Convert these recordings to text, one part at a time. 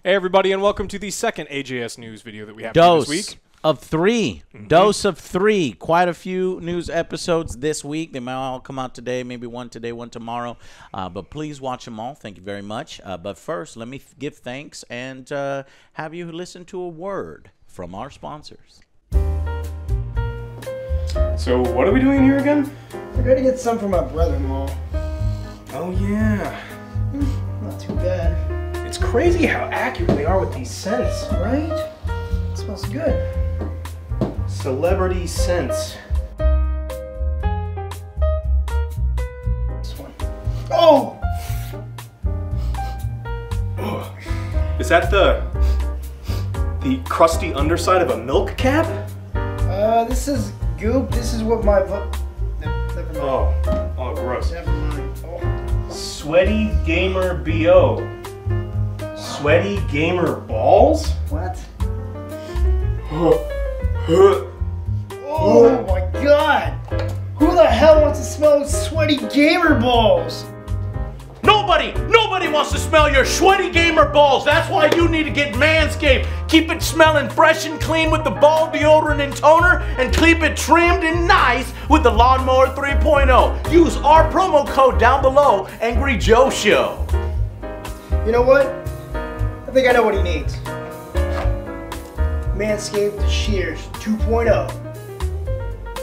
Hey everybody, and welcome to the second AJS News video that we have this week. Of three. Dose of three. Quite a few news episodes this week. They might all come out today, maybe one today, one tomorrow. But please watch them all. Thank you very much. But first, let me give thanks and have you listen to a word from our sponsors. So what are we doing here again? We're going to get some for my brother-in-law. Oh yeah. Not too bad. It's crazy how accurate they are with these scents. Right? It smells good. Celebrity scents. This one. Oh! Is that the crusty underside of a milk cap? This is goop. This is what my never mind. Oh, gross. Never mind. Oh. Sweaty Gamer BO. Sweaty Gamer Balls? What? Oh my god! Who the hell wants to smell sweaty gamer balls? Nobody wants to smell your sweaty gamer balls. That's why you need to get Manscaped. Keep it smelling fresh and clean with the ball deodorant and toner, and keep it trimmed and nice with the Lawnmower 3.0. Use our promo code down below, Angry Joe Show. You know what? I think I know what he needs. Manscaped Shears 2.0.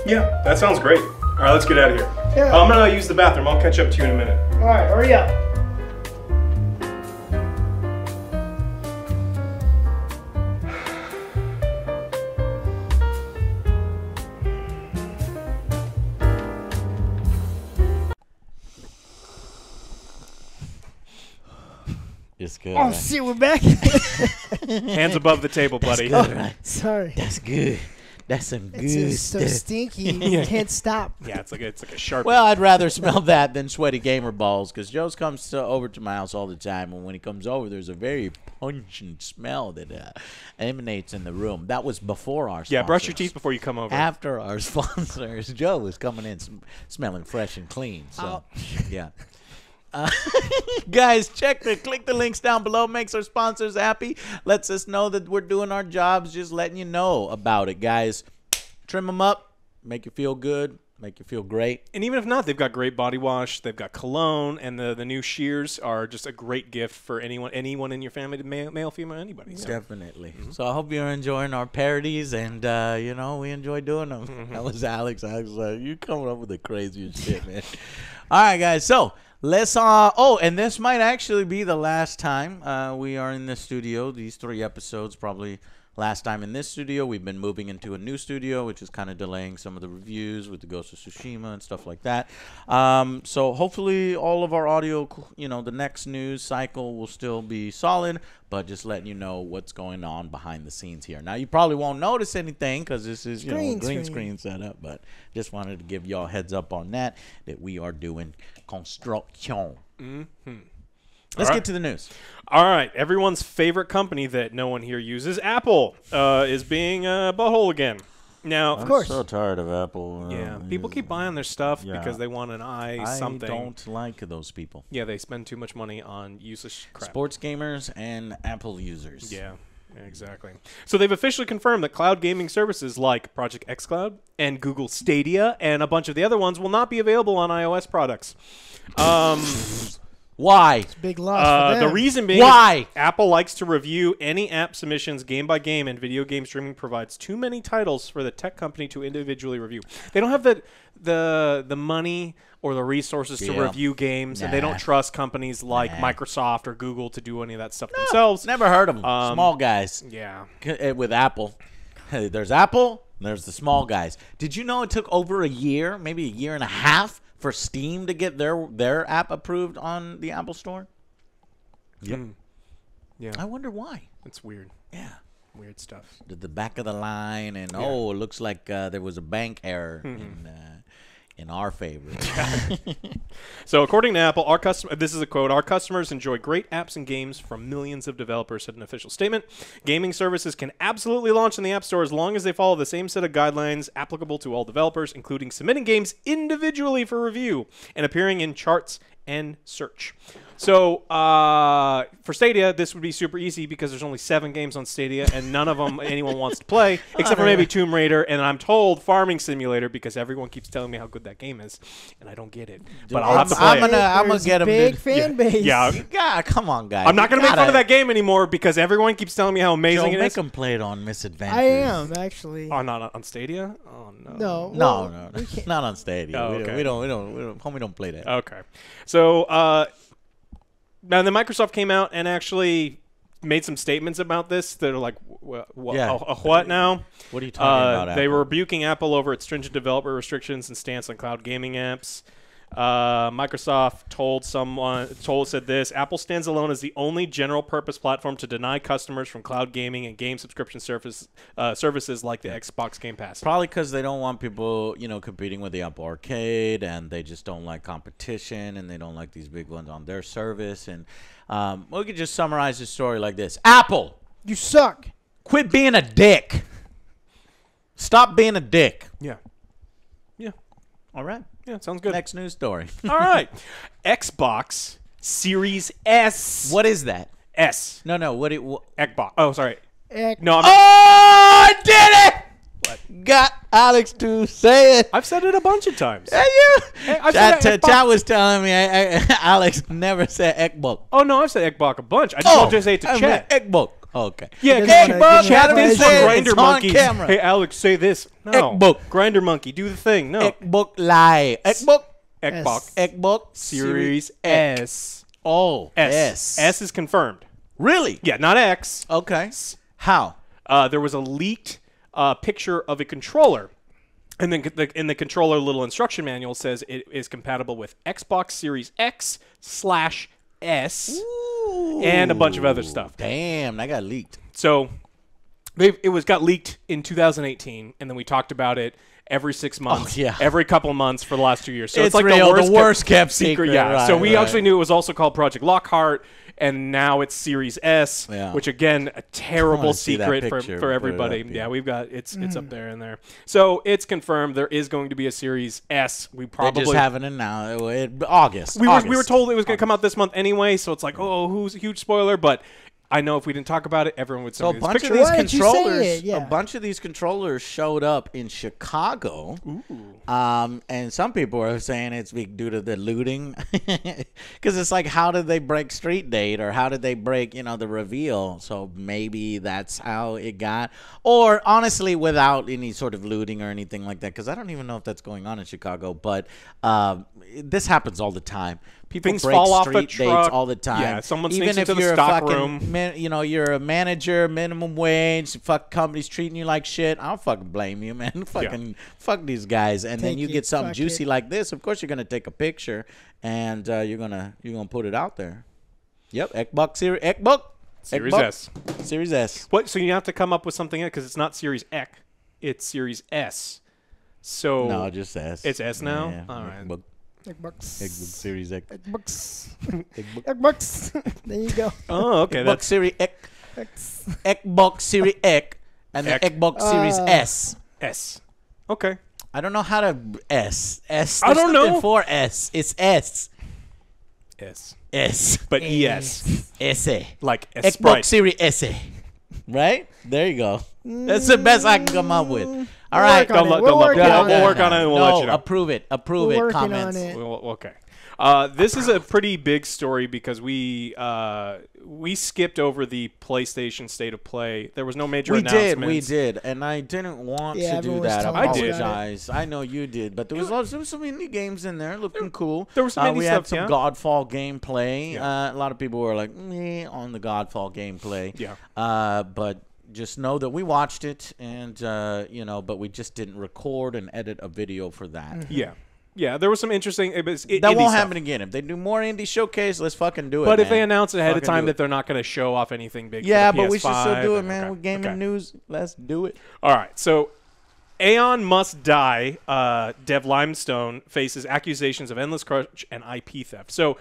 Yeah, that sounds great. All right, let's get out of here. Yeah. I'm gonna use the bathroom. I'll catch up to you in a minute. All right, hurry up. It's good. Oh, right? shit, we're back. Hands above the table, buddy. That's good, right? Sorry. That's good. That's some good It's so stuff. stinky. You can't stop. Yeah, it's like a sharp. Well, I'd rather smell that than sweaty gamer balls, because Joe's comes over to my house all the time, and when he comes over, there's a very pungent smell that emanates in the room. That was before our sponsors. Yeah, brush your teeth before you come over. After our sponsors, Joe was coming in smelling fresh and clean. So, yeah. Guys, click the links down below. Makes our sponsors happy. Lets us know that we're doing our jobs. Just letting you know about it, guys. Trim them up. Make you feel good. Make you feel great. And even if not, they've got great body wash. They've got cologne, and the new shears are just a great gift for anyone in your family, male, female, anybody. So. Definitely. So I hope you're enjoying our parodies, and you know, we enjoy doing them. That was Alex. I was like, you coming up with the craziest shit, man. All right, guys. So let's and this might actually be the last time we are in the studio. These 3 episodes probably last time in this studio. We've been moving into a new studio, which is kind of delaying some of the reviews with the Ghost of Tsushima and stuff like that. So hopefully all of our audio, you know, the next news cycle will still be solid, but just letting you know what's going on behind the scenes here. Now, you probably won't notice anything because this is, you know, green screen setup, but just wanted to give y'all heads up on that we are doing construction. Let's get to the news. All right. Everyone's favorite company that no one here uses, Apple, is being a butthole again. Now, Of course. I'm so tired of Apple. Yeah, people keep buying their stuff because they want an something. I don't like those people. Yeah, they spend too much money on useless crap. Sports gamers and Apple users. Yeah, exactly. So they've officially confirmed that cloud gaming services like Project Xcloud and Google Stadia and a bunch of the other ones will not be available on iOS products. Why? It's a big loss for them. The reason being, Why? Apple likes to review any app submissions game by game, and video game streaming provides too many titles for the tech company to individually review. They don't have the money or the resources to review games, and they don't trust companies like Microsoft or Google to do any of that stuff themselves. Never heard of them. Small guys. Yeah. With Apple. There's Apple, and there's the small guys. Did you know it took over a year, maybe a year and a half, for Steam to get their app approved on the Apple Store? Yep. Yeah. I wonder why. It's weird. Yeah. Weird stuff. The back of the line, and it looks like there was a bank error in our favor. So according to Apple, this is a quote, "Our customers enjoy great apps and games from millions of developers," said an official statement. "Gaming services can absolutely launch in the App Store as long as they follow the same set of guidelines applicable to all developers, including submitting games individually for review and appearing in charts and search." So for Stadia, this would be super easy because there's only 7 games on Stadia, and none of them anyone wants to play, except for maybe Tomb Raider, and I'm told Farming Simulator because everyone keeps telling me how good that game is, and I don't get it. But I'll have to play it. I'm gonna get a big fan base. Yeah. God, come on, guys. I'm not going to make fun of that game anymore because everyone keeps telling me how amazing Joe, it make is. them play it on Misadventures. I am actually. Oh, not on Stadia? Oh, no. No. No, not on Stadia. Oh, okay. We don't. Homie, don't play that. Okay. So, now then Microsoft came out and actually made some statements about this that are like, what now? What are you talking about? They Apple? were rebuking Apple over its stringent developer restrictions and stance on cloud gaming apps. Microsoft said this: Apple stands alone as the only general-purpose platform to deny customers from cloud gaming and game subscription services like the Xbox Game Pass. Probably because they don't want people, competing with the Apple Arcade, and they just don't like competition, and they don't like these big ones on their service. And we could just summarize the story like this: Apple, You suck. quit being a dick. Stop being a dick. Yeah. Yeah. All right. Yeah, sounds good. Next news story. All right. Xbox Series S. What is that? S. No. Xbox. Oh, sorry. No, Oh, I did it! What? Got Alex to say it. I've said it a bunch of times. Hey, you. I've said Xbox. Chat was telling me Alex never said Xbox. Oh, no, I've said Xbox a bunch. I just want to say it to chat. Xbox. Oh, okay. Yeah, Xbox. chat Give me didn't a say pleasure. Grinder It's on Monkey. camera. Hey, Alex, say this. No. Xbox. Grinder Monkey, do the thing. No. Xbox Live. Xbox. Xbox Xbox Series S. Oh, S. S is confirmed. Really? Yeah, not X. Okay. How? There was a leaked picture of a controller. And then in the controller little instruction manual says it is compatible with Xbox Series X/S and a bunch of other stuff. Damn, that got leaked. So got leaked in 2018, and then we talked about it every 6 months, yeah. every couple months for the last 2 years. So it's like real, the worst kept secret. Yeah. Right, so we right. actually knew it was also called Project Lockhart, and now it's Series S, Yeah. which again a terrible see that secret picture. for Put it everybody. up, Yeah, we've got it's up there and there. So it's confirmed there is going to be a Series S. We They probably just haven't it now. August. we were told it was going to come out this month anyway. So it's like, oh, who's a huge spoiler, but. I know if we didn't talk about it, everyone would So send a me this bunch picture. of these Why didn't you say controllers, it? Yeah. a bunch of these controllers showed up in Chicago. Ooh. And some people are saying it's due to the looting, because it's like, how did they break Street Date, or how did they break, the reveal? So maybe that's how it got, or honestly, without any sort of looting or anything like that, because I don't even know if that's going on in Chicago. But this happens all the time. People Things break fall off a street dates truck. all the time. Yeah, someone even sneaks if into the you're stock a fucking, room. you're a manager, minimum wage, fuck companies treating you like shit. I don't fucking blame you, man. Fuck these guys. And then Take you it, get something fuck juicy it. like this. Of course, you're gonna take a picture and you're gonna put it out there. Yep, Xbox Series Series Xbox S. Series S. What? So you have to come up with something because it's not Series X, it's Series S. So No, just S. It's S now? Yeah, All right. Xbox. Series X. Xbox. Xbox. There you go. Oh, okay. Xbox That's Series X. X. Xbox Series X and the X. Xbox Series S. S. Okay. I don't know how to S. I don't know. For S. It's S. S. S. But ES. S. Like S Xbox Sprite. Series S. Right? There you go. That's the best I can come up with. All right. Work on it. We'll We're working on we'll it. work on it and we'll let you know. Approve it. Approve We're it. working on Comments. it. Well, okay. This is a pretty big story because we skipped over the PlayStation State of Play. There was no major announcements. We did, and I didn't want Yeah, to do everyone was that. I telling us about it. apologize. I know you did, but there was some indie games in there looking cool. There was some indie we stuff, had some yeah. Godfall gameplay. Yeah. A lot of people were like, meh, on the Godfall gameplay. Yeah. But just know that we watched it, and but we just didn't record and edit a video for that. Yeah. Yeah, there was some interesting. That indie won't stuff. happen again. If they do more indie showcase, let's fucking do it. But if man. they announce ahead of Fucking time do that it. they're not going to show off anything big, Yeah, for the but we should still PS5, do it, and- man. okay, With gaming okay. news, let's do it. All right, so Aon Must Die, Dev Limestone, faces accusations of endless crunch and IP theft. So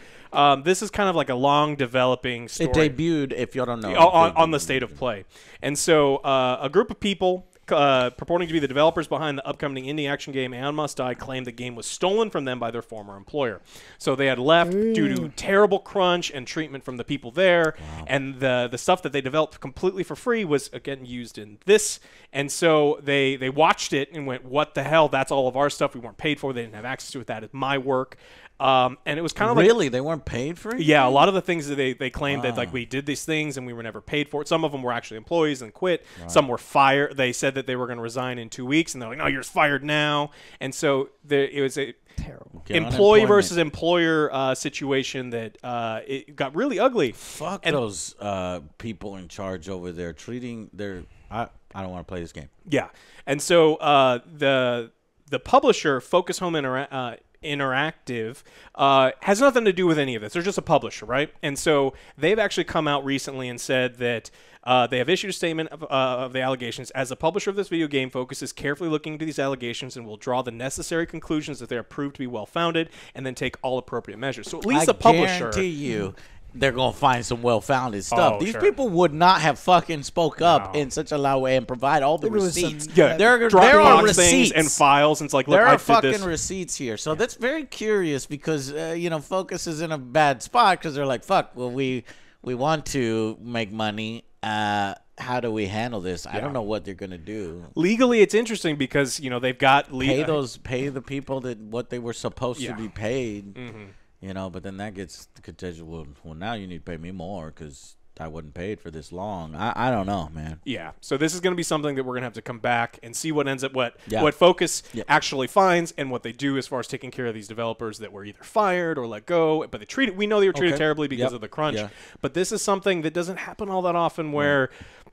this is kind of like a long developing story. It debuted, if you don't know, on the State of Play. And so a group of people purporting to be the developers behind the upcoming indie action game Aon Must Die, claimed the game was stolen from them by their former employer. So they had left due to terrible crunch and treatment from the people there, and the stuff that they developed completely for free was again used in this. And so they watched it and went, "What the hell? That's all of our stuff. We weren't paid for. They didn't have access to it. That is my work." And it was kind of really they weren't paid for it. Yeah, a lot of the things that they claimed that like we did these things and we were never paid for it. Some of them were actually employees and quit. Some were fired. They said that they were going to resign in 2 weeks, and they're like, "No, you're fired now." And so it was a terrible employee versus employer situation that it got really ugly. Fuck those people in charge over there treating their. I don't want to play this game. Yeah, and so the publisher, Focus Home Interactive, has nothing to do with any of this. They're just a publisher, right? And so they've actually come out recently and said that they have issued a statement of the allegations. As the publisher of this video game, Focus is carefully looking into these allegations and will draw the necessary conclusions that they are proved to be well-founded and then take all appropriate measures. So at least the publisher... I guarantee you they're going to find some well-founded stuff. Oh, These sure. people would not have fucking spoke up in such a loud way and provide all the receipts. There are receipts and files, and it's like, look, there I are did fucking this. receipts here. So that's very curious because, Focus is in a bad spot because they're like, fuck, well, we want to make money. How do we handle this? I don't know what they're going to do. Legally, it's interesting because, they've got... pay the people that what they were supposed to be paid. But then that gets contentious. Well, now you need to pay me more because I wasn't paid for this long. I don't know, man. Yeah. So this is going to be something that we're going to have to come back and see what ends up, what Focus actually finds and what they do as far as taking care of these developers that were either fired or let go. But we know they were treated terribly because of the crunch. Yeah. But this is something that doesn't happen all that often where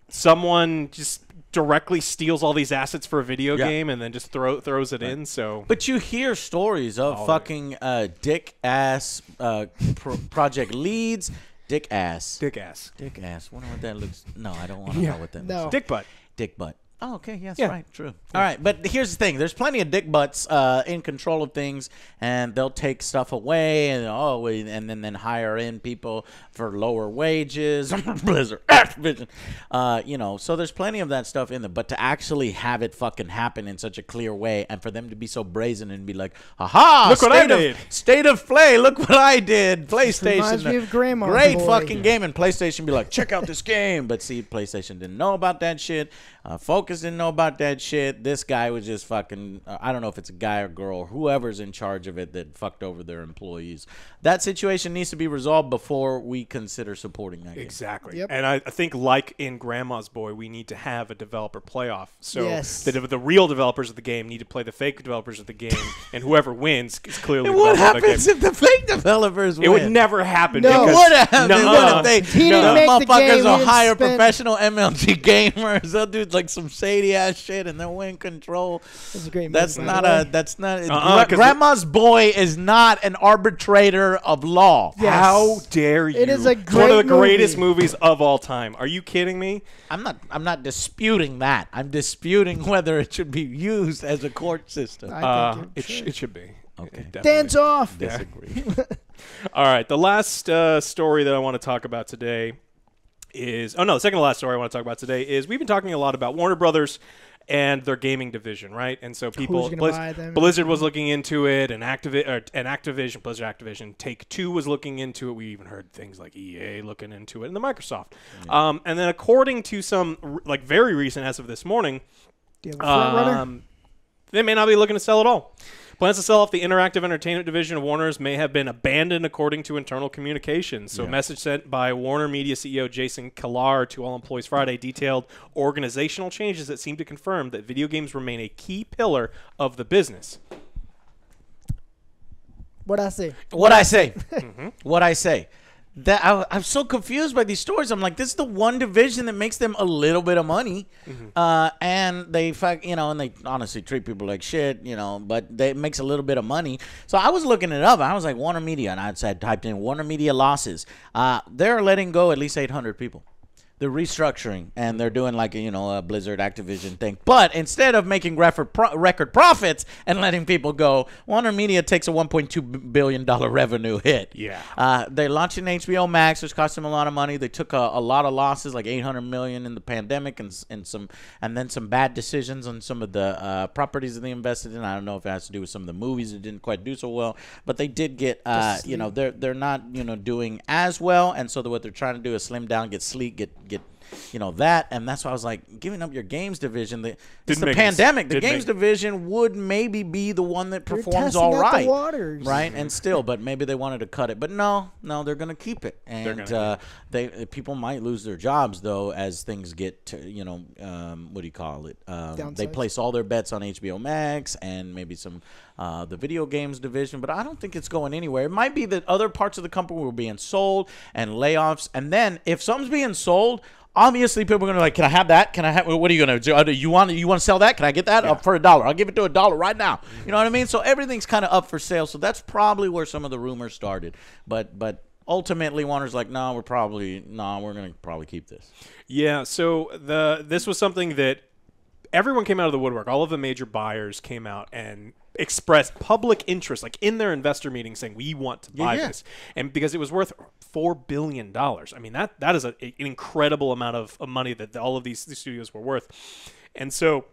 someone just directly steals all these assets for a video game and then just throws it in. So, but you hear stories of fucking dick ass project leads. Dick ass. Wonder what that looks. No, I don't want to know what that looks like. Dick butt. Dick butt. Oh, okay. Yes, right. True. All right. But here's the thing. There's plenty of dick butts in control of things, and they'll take stuff away and then hire in people for lower wages. Blizzard. Activision. So there's plenty of that stuff in there. But to actually have it fucking happen in such a clear way and for them to be so brazen and be like, aha, look what I did. State of play. Look what I did. PlayStation. Reminds me of Grandma great Boy. fucking game. And PlayStation be like, check out this game. But see, PlayStation didn't know about that shit. Focus didn't know about that shit. This guy was just fucking, I don't know if it's a guy or girl or whoever's in charge of it that fucked over their employees. That situation needs to be resolved before we consider supporting that game. Exactly. Yep. And I think like in Grandma's Boy, we need to have a developer playoff. So the real developers of the game need to play the fake developers of the game, and whoever wins is clearly the what happens if the fake developers win? It would never happen. No, because what happens? What if they motherfuckers will hire professional MLG gamers? They'll do like some shady ass shit and they'll win control. That's a great movie, That's not Grandma's Boy is not an arbitrator of law. Yes. How dare you? It is a It's one of the great greatest movie. movies of all time. Are you kidding me? I'm not disputing that. I'm disputing whether it should be used as a court system. I think it should be. Okay. Dance off. Disagree. All right. The last story that I want to talk about today is the second to last story I want to talk about today is we've been talking a lot about Warner Brothers and their gaming division, right? And so Blizzard was looking into it, and Activision, Blizzard Activision, Take-Two was looking into it. We even heard things like EA looking into it, and the Microsoft. Yeah. And then according to some very recent, as of this morning, do you have a front runner? They may not be looking to sell at all. Plans to sell off the interactive entertainment division of Warner's may have been abandoned according to internal communications. So a message sent by Warner Media CEO Jason Kilar to all employees Friday detailed organizational changes that seem to confirm that video games remain a key pillar of the business. What I say? What I say. That I'm so confused by these stories. I'm like, this is the one division that makes them a little bit of money, and they and they honestly treat people like shit, but it makes a little bit of money. So I was looking it up, and I was like, Warner Media, and I typed in Warner Media losses. They're letting go at least 800 people. They're restructuring, and they're doing like a Blizzard Activision thing. But instead of making record profits and letting people go, Warner Media takes a $1.2 billion revenue hit. Yeah. They're launching HBO Max, which cost them a lot of money. They took a lot of losses, like $800 million in the pandemic, and then some bad decisions on some of the properties that they invested in. I don't know if it has to do with some of the movies that didn't quite do so well, but they did get they're not doing as well, and so what they're trying to do is slim down, get sleek, get that, and that's why I was like, giving up your games division. It's the pandemic. The games division would maybe be the one that performs all right, right? And still, but maybe they wanted to cut it. But no, they're going to keep it, and people might lose their jobs though as things get to what do you call it? They place all their bets on HBO Max and maybe some the video games division, but I don't think it's going anywhere. It might be that other parts of the company were being sold and layoffs, and then if something's being sold, obviously people are going to like, can I have that? Can I have, what are you going to do? You want to sell that? Can I get that up for $1? I'll give it to $1 right now. You know what I mean? So everything's kind of up for sale. So that's probably where some of the rumors started. But ultimately Warner's like, no, we're going to probably keep this. Yeah. So this was something that everyone came out of the woodwork. All of the major buyers came out and expressed public interest, like in their investor meeting, saying we want to buy this, and because it was worth $4 billion. I mean, that is an incredible amount of money that all of these studios were worth. And so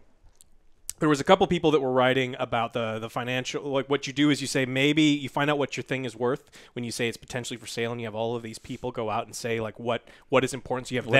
there was a couple people that were writing about the financial, like what you do is you say, maybe you find out what your thing is worth when you say it's potentially for sale, and you have all of these people go out and say like what is important. So you have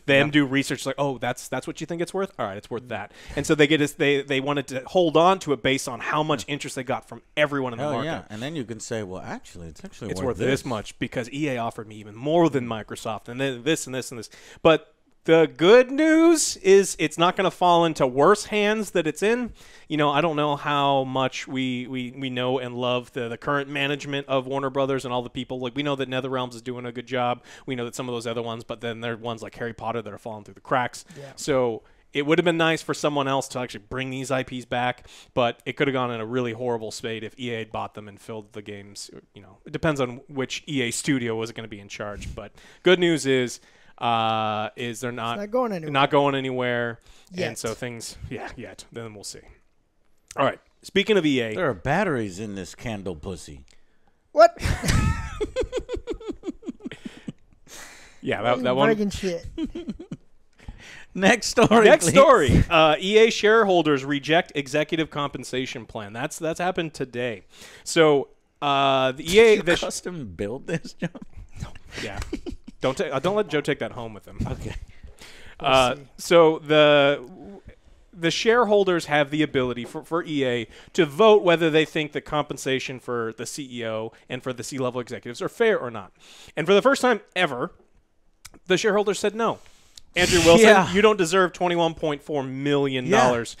them do research, like, oh, that's what you think it's worth. All right, it's worth that. And so they wanted to hold on to it based on how much interest they got from everyone in the market. Yeah, and then you can say, well, actually, it's worth this much because EA offered me even more than Microsoft, and then this and this and this. But the good news is it's not going to fall into worse hands that it's in. I don't know how much we know and love the current management of Warner Brothers and all the people. Like, we know that NetherRealms is doing a good job. We know that some of those other ones, but then there are ones like Harry Potter that are falling through the cracks. Yeah. So it would have been nice for someone else to actually bring these IPs back, but it could have gone in a really horrible spate if EA had bought them and filled the games. It depends on which EA studio was going to be in charge. But good news is they're not going anywhere. Yet. And so things, yet. Then we'll see. All right. Speaking of EA, there are batteries in this candle pussy. What? Yeah, that one. Breaking shit. Next story. EA shareholders reject executive compensation plan. That's happened today. So the EA Did you custom build this, Joe? No. Yeah. Don't let Joe take that home with him. Okay. So the shareholders have the ability for EA to vote whether they think the compensation for the CEO and for the C-level executives are fair or not. And for the first time ever, the shareholders said no. Andrew Wilson, you don't deserve $21.4 million plus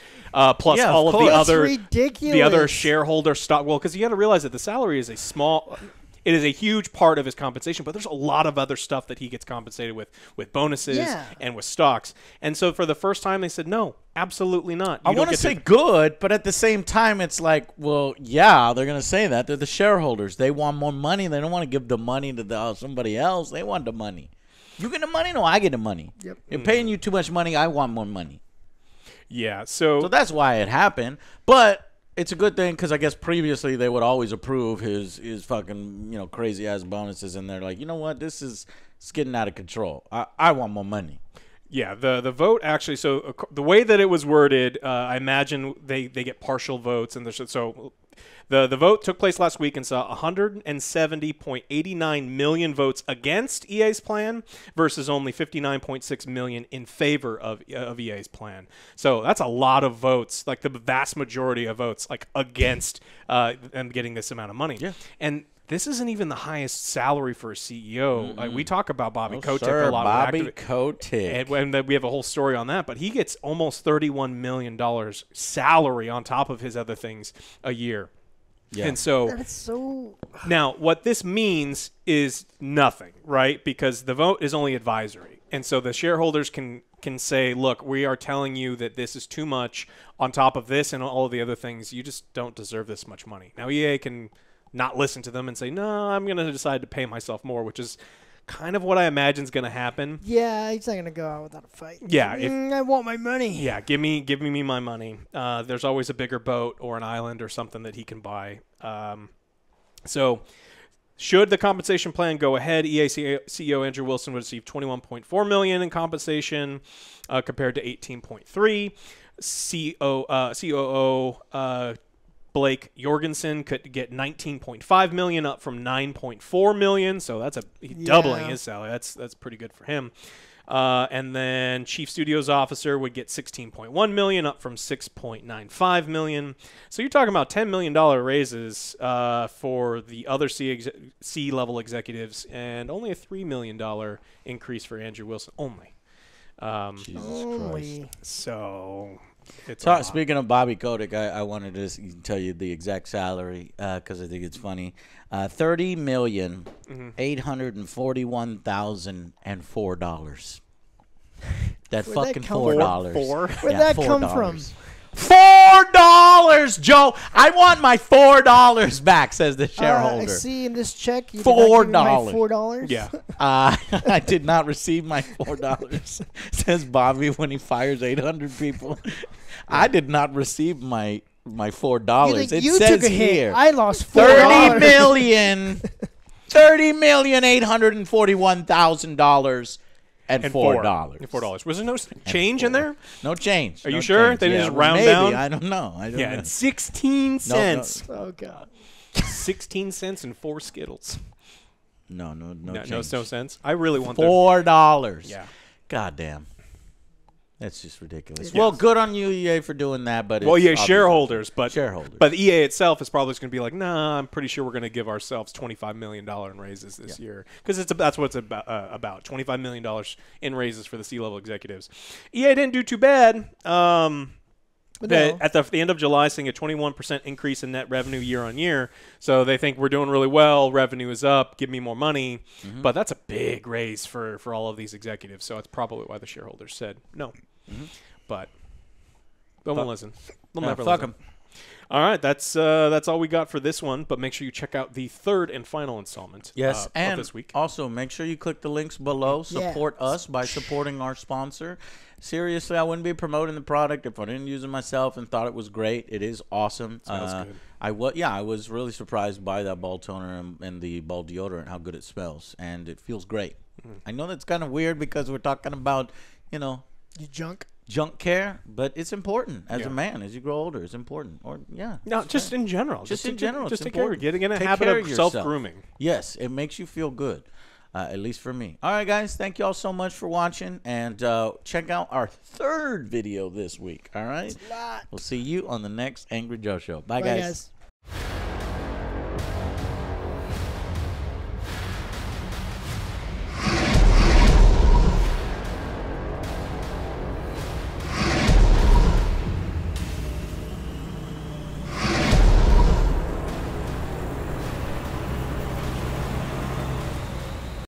all of the other shareholder stock. Well, because you got to realize that the salary is it is a huge part of his compensation, but there's a lot of other stuff that he gets compensated with bonuses and with stocks. And so for the first time, they said, no, absolutely not. I want to say good, but at the same time, it's like, well, yeah, they're going to say that. They're the shareholders. They want more money. They don't want to give the money to somebody else. They want the money. You get the money? No, I get the money. Yep. You're paying you too much money. I want more money. Yeah, so that's why it happened. But it's a good thing because I guess previously they would always approve his fucking crazy ass bonuses, and they're like, you know what, this is getting out of control. I want more money. Yeah, the vote actually. So the way that it was worded, I imagine they get partial votes, and so the vote took place last week and saw 170.89 million votes against EA's plan versus only 59.6 million in favor of EA's plan. So that's a lot of votes, like the vast majority of votes, like against them getting this amount of money. Yeah. And this isn't even the highest salary for a CEO. We talk about Bobby Kotick a lot. Bobby Kotick. And we have a whole story on that, but he gets almost $31 million salary on top of his other things a year. Yeah. And so now what this means is nothing, right? Because the vote is only advisory. And so the shareholders can say, look, we are telling you that this is too much on top of this and all of the other things. You just don't deserve this much money. Now EA can not listen to them and say, no, I'm going to decide to pay myself more, which is kind of what I imagine is going to happen. Yeah, he's not gonna go out without a fight. Yeah, I want my money. Yeah, give me my money. There's always a bigger boat or an island or something that he can buy. So, should the compensation plan go ahead, EA CEO Andrew Wilson would receive $21.4 million in compensation compared to $18.3. COO Blake Jorgensen could get $19.5 million, up from $9.4 million. So that's doubling his salary. That's pretty good for him. And then Chief Studios Officer would get $16.1 million, up from $6.95 million. So you're talking about $10 million raises for the other C-level executives, and only a $3 million increase for Andrew Wilson. Only. Jesus Christ. So it's speaking of Bobby Kotick, I wanted to tell you the exact salary because I think it's funny. $30,841,004. That Where'd fucking that come $4. Where'd that come from? $4, Joe. I want my $4 back, says the shareholder. I see in this check you $4. $4. Yeah. I did not receive my $4, says Bobby when he fires 800 people. I did not receive my $4. It You says took a here. hit. I lost $30 $4. million, $30,841,000 and $4. $4. Was there no change in there? No change. Are you No sure? change. They didn't Yeah, just round maybe. down? I don't know. Yeah, it's 16 cents. Oh God. 16 cents and 4 Skittles. No change. No sense. I really want $4. Yeah. God damn. That's just ridiculous. It Well, is. good on you, EA, for doing that. But Well, it's yeah, obviously- shareholders, but EA itself is probably just going to be like, nah, I'm pretty sure we're going to give ourselves $25 million in raises this year, because that's what it's about. $25 million in raises for the C-level executives. EA didn't do too bad. At the end of July, seeing a 21% increase in net revenue year on year. So they think we're doing really well. Revenue is up. Give me more money. Mm-hmm. But that's a big raise for all of these executives. So that's probably why the shareholders said no. Mm-hmm. But we'll listen. We'll never fuck listen. them. All right, that's all we got for this one. But make sure you check out the third and final installment. Yes, of and this week. also make sure you click the links below. Support us by supporting our sponsor. Seriously, I wouldn't be promoting the product if I didn't use it myself and thought it was great. It is awesome. Smells good. I was really surprised by that ball toner and the ball deodorant, how good it smells, and it feels great. I know that's kind of weird because we're talking about, You junk. junk care, but it's important as a man. As you grow older, it's important. No, just in general. Just in general, Just it's take care of it. important. Get in a Take habit care of of yourself. self-grooming. Yes, it makes you feel good, at least for me. All right, guys, thank you all so much for watching, and check out our third video this week, all right? It's a lot. We'll see you on the next Angry Joe Show. Bye, Bye, guys. guys.